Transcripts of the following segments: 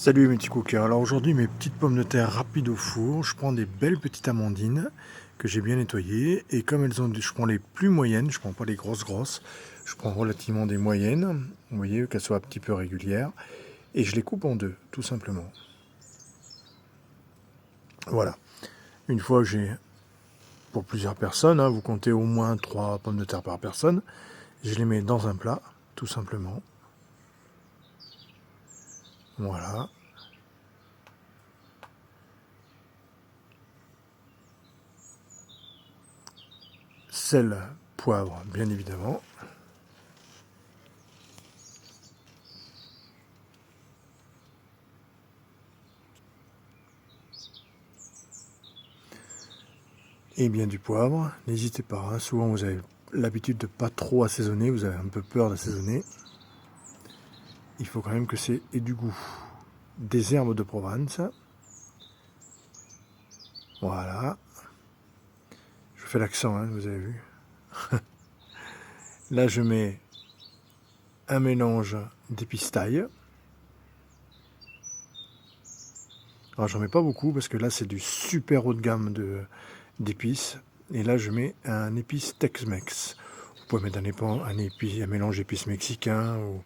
Salut mes petits coquins, alors aujourd'hui mes petites pommes de terre rapides au four, je prends des belles petites amandines que j'ai bien nettoyées et comme elles ont, je prends les plus moyennes, je prends pas les grosses, je prends relativement des moyennes, vous voyez qu'elles soient un petit peu régulières et je les coupe en deux tout simplement. Voilà, une fois que j'ai pour plusieurs personnes, vous comptez au moins 3 pommes de terre par personne, je les mets dans un plat tout simplement. Voilà. Sel, poivre, bien évidemment. Et bien du poivre, n'hésitez pas, souvent vous avez l'habitude de pas trop assaisonner, vous avez un peu peur d'assaisonner. Il faut quand même que c'est ait du goût. Des herbes de Provence. Voilà. Je fais l'accent, vous avez vu. Là je mets un mélange d'épices thaï. Alors j'en mets pas beaucoup parce que là c'est du super haut de gamme d'épices. Et là je mets un épice Tex-Mex. Vous pouvez mettre un mélange d'épices mexicain ou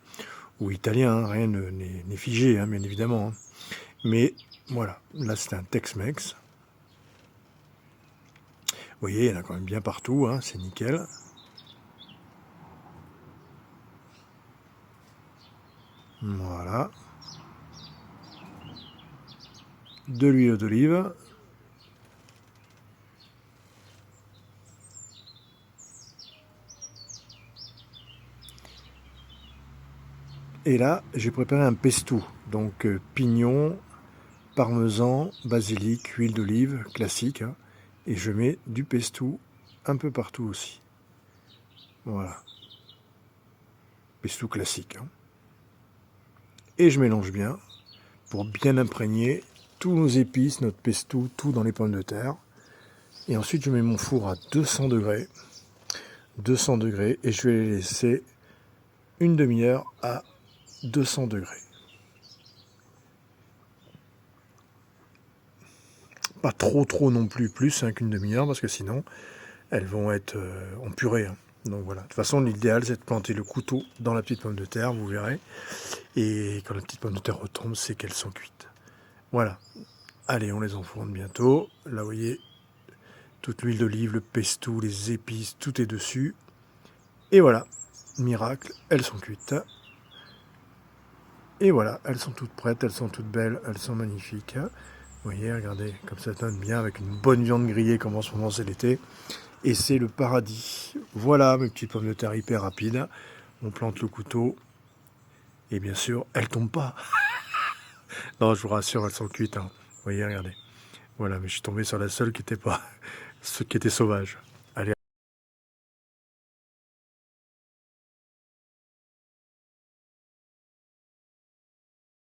italien, rien n'est figé, bien évidemment. Mais voilà, là c'est un Tex-Mex. Vous voyez, il y en a quand même bien partout, c'est nickel. Voilà. De l'huile d'olive. Et là, j'ai préparé un pesto. Donc pignon, parmesan, basilic, huile d'olive, classique. Et je mets du pesto un peu partout aussi. Voilà. Pesto classique. Et je mélange bien pour bien imprégner tous nos épices, notre pesto, tout dans les pommes de terre. Et ensuite, je mets mon four à 200 degrés. 200 degrés et je vais les laisser une demi-heure à 200 degrés. Pas trop non plus, plus qu'une demi-heure parce que sinon elles vont être en purée. Donc voilà, de toute façon l'idéal c'est de planter le couteau dans la petite pomme de terre, vous verrez. Et quand la petite pomme de terre retombe, c'est qu'elles sont cuites. Voilà, allez on les enfourne bientôt. Là vous voyez, toute l'huile d'olive, le pesto, les épices, tout est dessus. Et voilà, miracle, elles sont cuites. Et voilà, elles sont toutes prêtes, elles sont toutes belles, elles sont magnifiques. Vous voyez, regardez, comme ça donne bien avec une bonne viande grillée comme en ce moment c'est l'été. Et c'est le paradis. Voilà mes petites pommes de terre hyper rapides. On plante le couteau. Et bien sûr, elles tombent pas. Non, je vous rassure, elles sont cuites. Vous voyez, regardez. Voilà, mais je suis tombé sur la seule qui était pas, qui était sauvage.